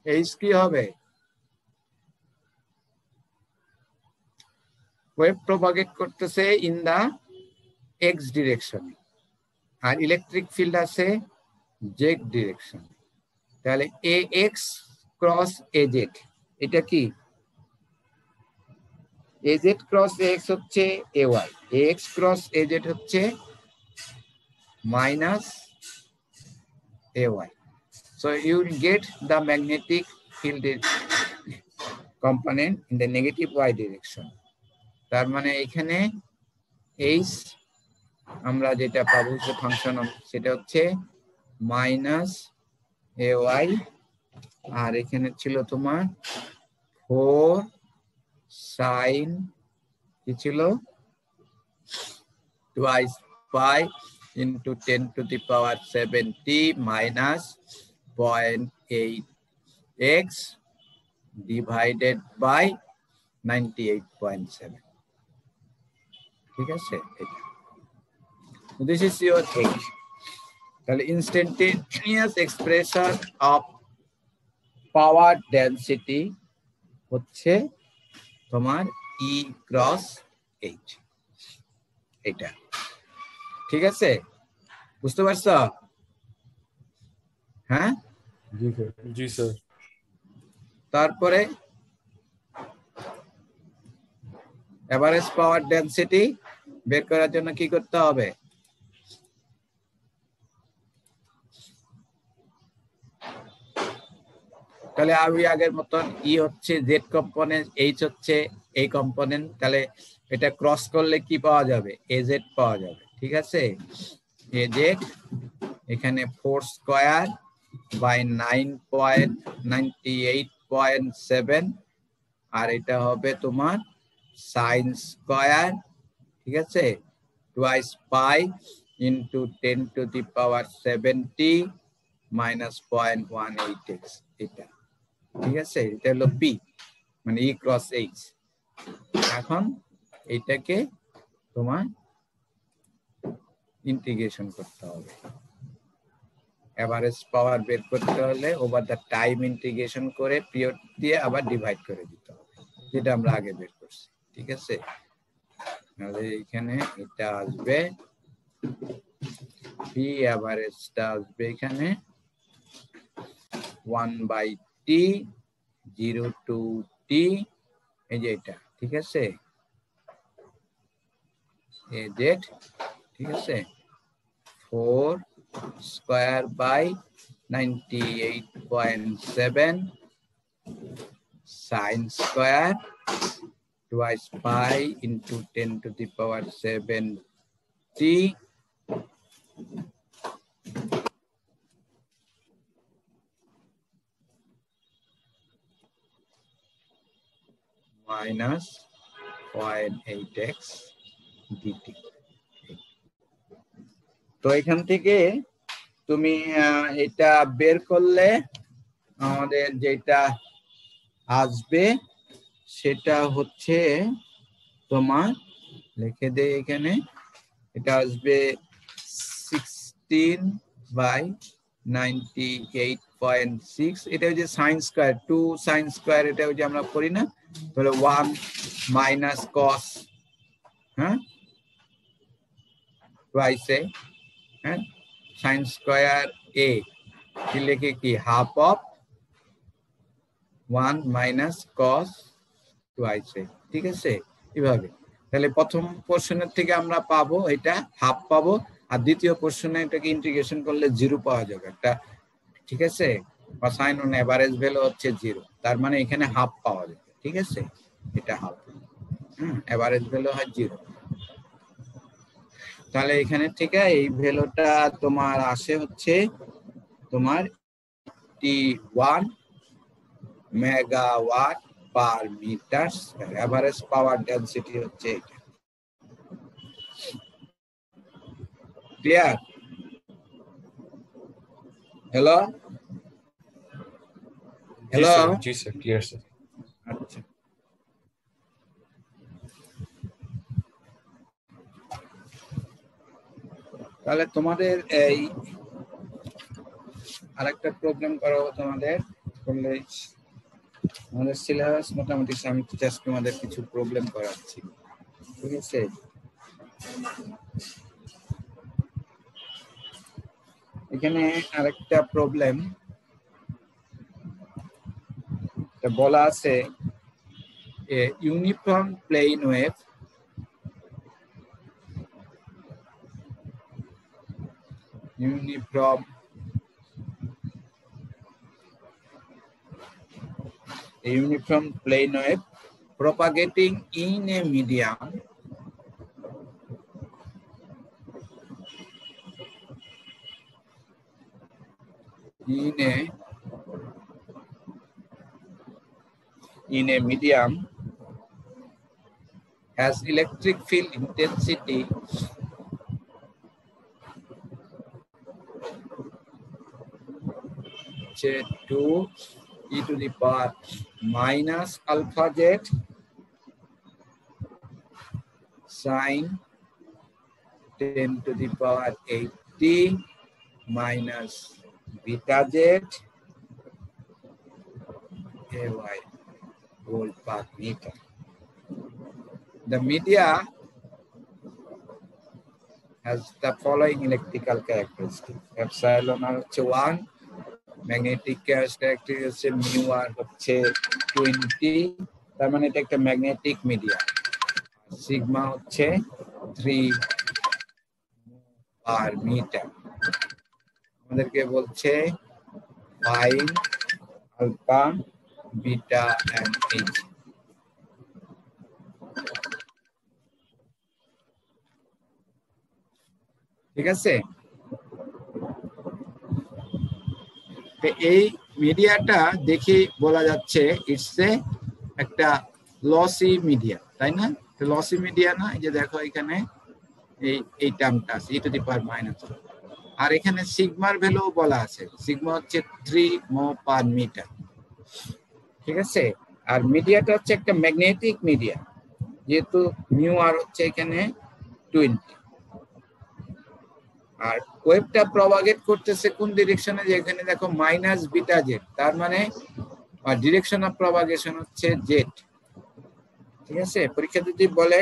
এইচ কি হবে? ওয়েভ প্রপাগেট করতেছে ইন দা এক্স ডিরেকশনে আর ইলেকট্রিক ফিল্ড আছে জেড ডিরেকশন। তাহলে A X cross A Z, এটা কি? A Z cross A X হচ্ছে A Y, A X cross A Z হচ্ছে minus A Y. So you will get the magnetic field component in the negative y direction. তার মানে এখানে H আমরা যেটা পাবো যে ফাংশন সেটা হচ্ছে মাইনাস এ ওয়াই আর এখানে ছিল তোমার 4 সাইন কি ছিল twice pi into 10 to the power 70 minus 0.8x divided by 98.7. ঠিক আছে? This is your H. তাহলে instantaneous expression of power density হচ্ছে তোমার E cross H। এটা ঠিক আছে? বুঝতে পারছো? হ্যাঁ जी सर। जी सर। তারপরে এভারেজ পাওয়ার ডেনসিটি বের করার জন্য কি করতে হবে? তাহলে আমি আগের মতন ই হচ্ছে জেড কম্পোনেন্ট, এইচ হচ্ছে এই কম্পোনেন্ট, তাহলে এটা ক্রস করলে কি পাওয়া যাবে? এজেড পাওয়া যাবে। ঠিক আছে, এজেড এখানে 4 স্কয়ার বাই 9.98.7 আর এটা হবে তোমার সাইন স্কয়ার, ঠিক আছে, twice pi into 10 to the power 70 minus 0.18x, এটা ঠিক আছে, এটা হলো পি মানে ই ক্রস এইচ। এখন এইটাকে তোমার ইন্টিগ্রেশন করতে হবে, এভারেজ পাওয়ার বের করতে হলে ওভার দ্য টাইম ইন্টিগ্রেশন করে পিরিয়ড দিয়ে আবার ডিভাইড করে দিতে হবে, যেটা আমরা আগে বের করছি। ঠিক আছে, তাহলে এখানে এটা আসবে পি এভারেজটা আসবে এখানে 1/t 0 to t, এই যে এটা, ঠিক আছে, এজেড, ঠিক আছে, 4 square by 98.7 sin square twice pi into 10 to the power 70 minus 0.8x dt। তো এখান থেকে তুমি এটা বের করলে আমাদের যেটা আসবে সেটা হচ্ছে তোমার, লিখে দেই এখানে, এটা আসবে 16/98.6, এটা হচ্ছে সাইন স্কয়ার 2 সাইন স্কয়ার, এটা হচ্ছে আমরা করি না, তাহলে 1 মাইনাস কস, হ্যাঁ, টুয়াইসে, হ্যাঁ, সাইন স্কয়ার এ কি লিখে কি হাফ অফ 1 মাইনাস কস টুয়াইসে। ঠিক আছে, এভাবে। তাহলে প্রথম পোরশনের থেকে আমরা পাবো এটা হাফ পাবো, আর দ্বিতীয় পোরশনে এটাকে ইন্টিগ্রেশন করলে 0 পাওয়া যাবে একটা। ঠিক আছে, বা সাইন অন এভারেজ ভ্যালু হচ্ছে 0, তার মানে এখানে হাফ পাওয়া যাবে। ঠিক আছে, এটা হাফ, এভারেজ ভ্যালু হয় 0। তাহলে এখানে থেকে এই ভ্যালুটা তোমার আসে হচ্ছে তোমার T1 megawatt per metre square, average power density হচ্ছে এটা। Clear? Hello hello, ji sir clear sir. আচ্ছা, তাহলে তোমাদের এই আরেকটা প্রবলেম করো তোমাদের করলে, আমাদের সিলেবাস মোটামুটি আমি জাস্ট তোমাদের কিছু প্রবলেম করাচ্ছি। ঠিক আছে, এখানে আরেকটা প্রবলেম বলা আছে, uniform plane wave uniform plane wave propagating in a medium has electric field intensity to e to the power minus alpha z sin 10 to the power 80 minus beta z ay volt per meter. The media has the following electrical characteristics. Epsilon হচ্ছে 1, magnetic characteristic হচ্ছে mu R হচ্ছে 20, তার মানে এটা একটা magnetic media. Sigma হচ্ছে 3 পার metre. আমাদেরকে বলছে find alpha, beta, and H. ঠিক আছে? তো এই মিডিয়াটা দেখে বলা যাচ্ছে ইটস এ একটা লসি মিডিয়া, তাই না? লসি মিডিয়া না, এই যে দেখো এখানে এই টার্মটা আছে e to the power minus, আর এখানে সিগমার ভ্যালু বলা আছে, সিগমা হচ্ছে 3 মো পার মিটার। ঠিক আছে? আর মিডিয়াটা হচ্ছে একটা ম্যাগনেটিক মিডিয়া, যেহেতু মিউ আর হচ্ছে এখানে 20, আর ওয়েভটা প্রপাগেট করতেছে কোন ডিরেকশনে, যেখানে দেখো মাইনাস বিটা জেড, তার মানে ডিরেকশন অফ প্রপাগেশন হচ্ছে জেড। ঠিক আছে? পরীক্ষা যদি বলে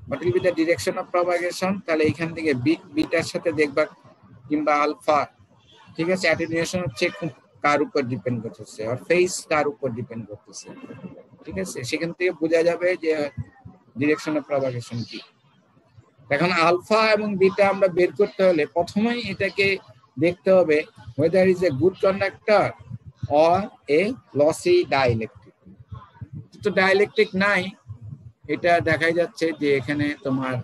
what will be the direction of propagation, তাহলে এখান থেকে বিটার সাথে দেখবা কিংবা আলফা। ঠিক আছে? অ্যাটেনুয়েশন হচ্ছে কার উপর ডিপেন্ড করতেছে, আর ফেজ কার উপর ডিপেন্ড করতেছে। ঠিক আছে? সেখান থেকে বোঝা যাবে যে ডিরেকশন অফ প্রপাগেশন কি। এখন আলফা এবং বিটা আমরা বের করতে হলে প্রথমেই এটাকে দেখতে হবে whether is a good conductor or a lossy dielectric। তো ডাইইলেকট্রিক নাই, এটা দেখাই যাচ্ছে যে এখানে তোমার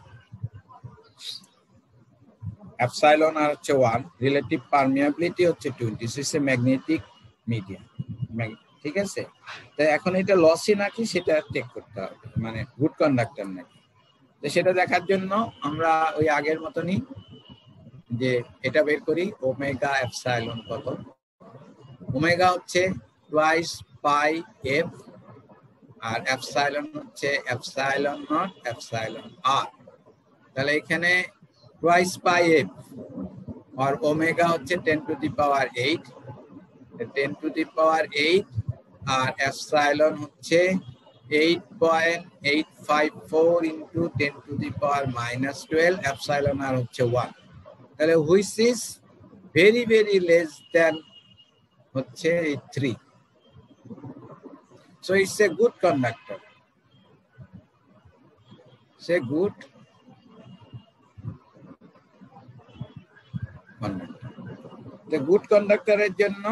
এপসাইলন আর হচ্ছে 1, রিলেটিভ পারমিয়াবিলিটি হচ্ছে 20, ইটস এ ম্যাগনেটিক মিডিয়া। ঠিক আছে? তো এখন এটা লসি নাকি সেটা চেক করতে হবে, মানে গুড কন্ডাক্টর নাকি। তো সেটা দেখার জন্য আমরা ওই আগের মতনই যে এটা বের করি, ওমেগা এপসাইলন কত। ওমেগা হচ্ছে টুয়াইস পাই এফ, আর এপসাইলন হচ্ছে এপসাইলন নট এপসাইলন আর। তাহলে এখানে টুয়াইস পাই এফ আর ওমেগা হচ্ছে 10 to the power 8, 10 to the power 8, আর এপসাইলন হচ্ছে 8.854 into 10 to the power minus 12, epsilon R হচ্ছে 1। তাহলে which is very very less than হচ্ছে 3। So it's a good conductor. It's a good conductor. The good conductor এর জন্য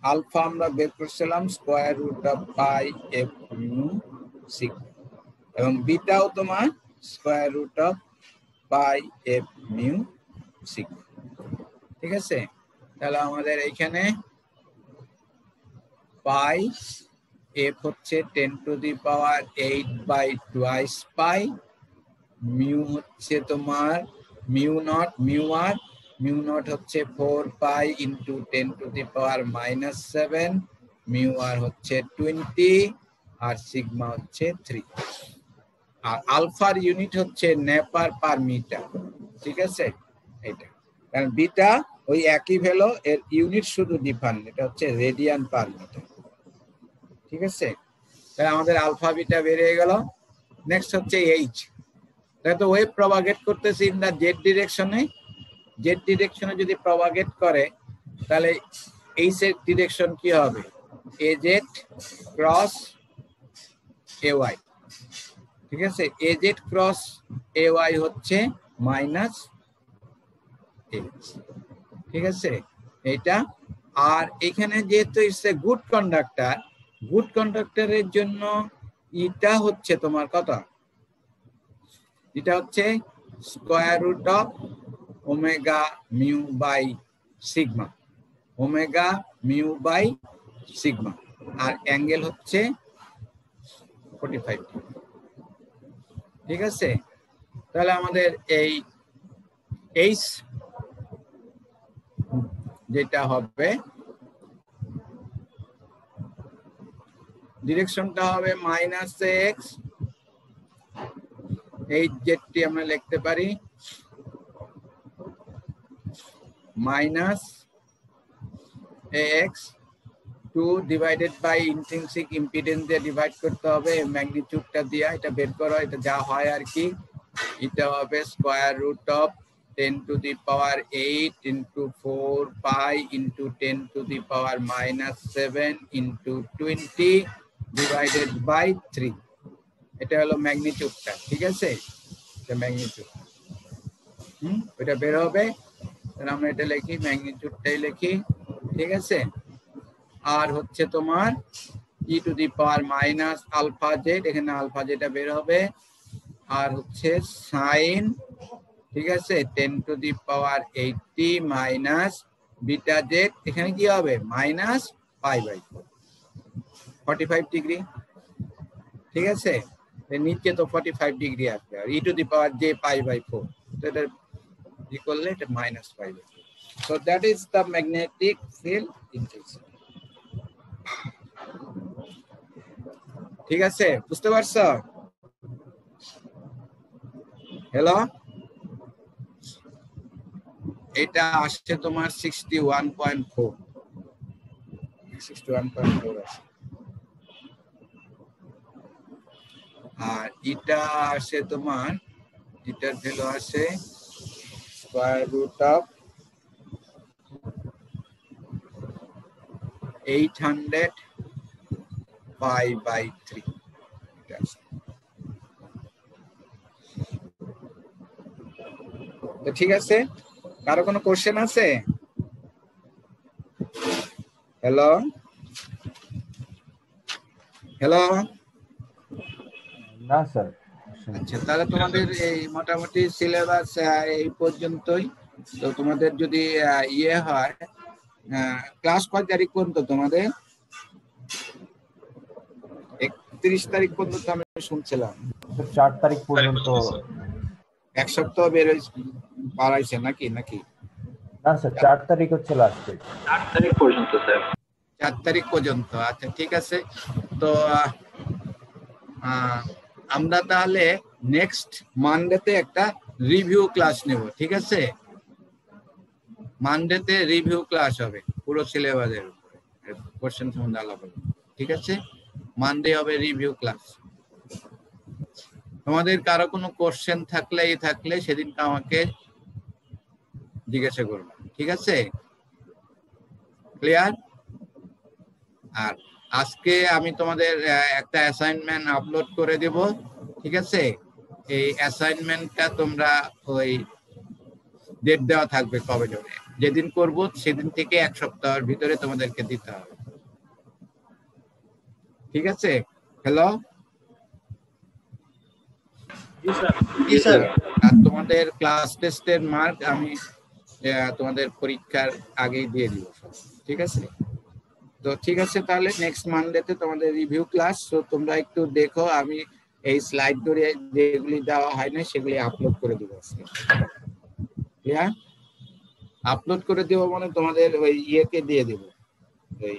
alpha আমরা বের করছিলাম square root of pi F mu sigma, এবং বিটাও তোমার square root of pi F mu sigma. ঠিক আছে? তাহলে আমাদের এইখানে পাই এফ হচ্ছে 10 to the power 8 by twice pi, mu হচ্ছে তোমার মিউ নট হচ্ছে 4 pi into 10 to the power minus 7, mu R হচ্ছে 20, আর সিগমা হচ্ছে 3। আর আলফার ইউনিট হচ্ছে নেপার পার মিটার। ঠিক আছে? এটা কারণ বিটা ওই একই ভ্যালু, এর ইউনিট শুধু ডিফারেন্ট, এটা হচ্ছে রেডিয়ান পার মিটার। ঠিক আছে? তাহলে আমাদের আলফা বিটা বেরিয়ে গেল। নেক্সট হচ্ছে এইচ। তাহলে তো ওয়েভ প্রপাগেট করতেছে ইন দা জেড ডিরেকশনে। জেড ডিরেকশনে যদি প্রপাগেট করে তাহলে এইচ এর ডিরেকশন কি হবে? A Z cross A Y. ঠিক আছে? A Z cross A Y হচ্ছে মাইনাস এইচ। ঠিক আছে? এটা। আর এখানে যেহেতু it's a good conductor, good কন্ডাক্টরের জন্য এটা হচ্ছে তোমার কত? এটা হচ্ছে square root of omega mu by sigma, omega mu by sigma, আর অ্যাঙ্গেল হচ্ছে 45। ঠিক আছে? তাহলে আমাদের এই এইচ যেটা হবে ডিরেকশনটা হবে মাইনাস এক্স, এই জেডটি আমরা লিখতে পারি minus X 2 divided by intrinsic impedance দিয়ে ডিভাইড করতে হবে ম্যাগনিটিউডটা দিয়ে। এটা বের করো, এটা যা হয় আর কি। এটা হবে square root of 10 to the power 8 into 4 pi into 10 to the power minus 7 into 20 divided by 3। এটা হলো ম্যাগনিটিউডটা। ঠিক আছে? এটা ম্যাগনিটিউড। এটা বের হবে, তাহলে আমরা এটা লিখি, ম্যাগনিটিউডটাই লিখি। ঠিক আছে? আর হচ্ছে তোমার e to the power minus alpha Z, এখানে আলফা যেটা বের হবে, আর হচ্ছে সাইন, ঠিক আছে, 10 to the power 80 minus beta Z, এখানে কি হবে মাইনাস π/4, 45 ডিগ্রি, ঠিক আছে। নিচে তো 45 ডিগ্রি আসবে, আর e to the power j π/4, তো এটা কি করলে এটা minus π/4। So that is the magnetic field intensity, ঠিক আছে, বুঝতে পারছো? হ্যালো, এটা আসছে তোমার 61.4 আছে, আর এটা আসে তোমার, এটার ভ্যালু আসে স্কয়ার রুট অফ 800 π/3। তো ঠিক আছে, কারো কোনো কোশ্চেন আছে? হ্যালো হ্যালো, না স্যার। আচ্ছা, তাহলে তোমাদের এই মোটামুটি সিলেবাস এই পর্যন্তই। তো তোমাদের যদি ইয়ে হয়, ক্লাস কয় তারিখ পর্যন্ত তোমাদের? 31 তারিখ পর্যন্ত আমি শুনছিলাম। 4 তারিখ পর্যন্ত। এক সপ্তাহ বের বাড়াইছে নাকি? না স্যার, 4 তারিখ হচ্ছে লাস্ট ডেট। 4 তারিখ পর্যন্ত স্যার। 4 তারিখ পর্যন্ত, আচ্ছা ঠিক আছে। তো আমরা তাহলে নেক্সট মানডেতে একটা রিভিউ ক্লাস নেব, ঠিক আছে? মানডেতে রিভিউ ক্লাস হবে পুরো সিলেবাসের উপরে, কোশ্চেন সম্বন্ধে আলাপ হবে, ঠিক আছে? মানডে হবে রিভিউ ক্লাস। তোমাদের কারো কোনো কোশ্চেন থাকলে সেদিনকে আমাকে জিজ্ঞাসা করবে, ঠিক আছে? ক্লিয়ার? আর আজকে আমি তোমাদের একটা অ্যাসাইনমেন্ট আপলোড করে দেব, ঠিক আছে? এই অ্যাসাইনমেন্টটা তোমরা ওই ডেট দেওয়া থাকবে কবে যাবে, যেদিন করব সেদিন থেকে 1 সপ্তাহের ভিতরে তোমাদেরকে দিতে হবে, ঠিক আছে? হ্যালো, জি স্যার। আর তোমাদের ক্লাস টেস্টের মার্ক আমি তোমাদের পরীক্ষার আগেই দিয়ে দিব, ঠিক আছে? তো ঠিক আছে, তাহলে নেক্সট মানডেতে তোমাদের রিভিউ ক্লাস। তো তোমরা একটু দেখো, আমি এই স্লাইড ধরে যেগুলি দেওয়া হয় না সেগুলি আপলোড করে দিব আজকে, ক্লিয়ার? আপলোড করে দেবো মানে তোমাদের ওই ইয়েকে দিয়ে দেবো, ওই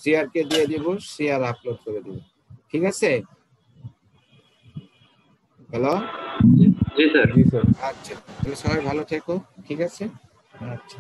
শেয়ার কে দিয়ে দিব, শেয়ার আপলোড করে দিব, ঠিক আছে? হ্যালো, জি স্যার। জি স্যার। আচ্ছা, তাহলে সবাই ভালো থেকো, ঠিক আছে? আচ্ছা।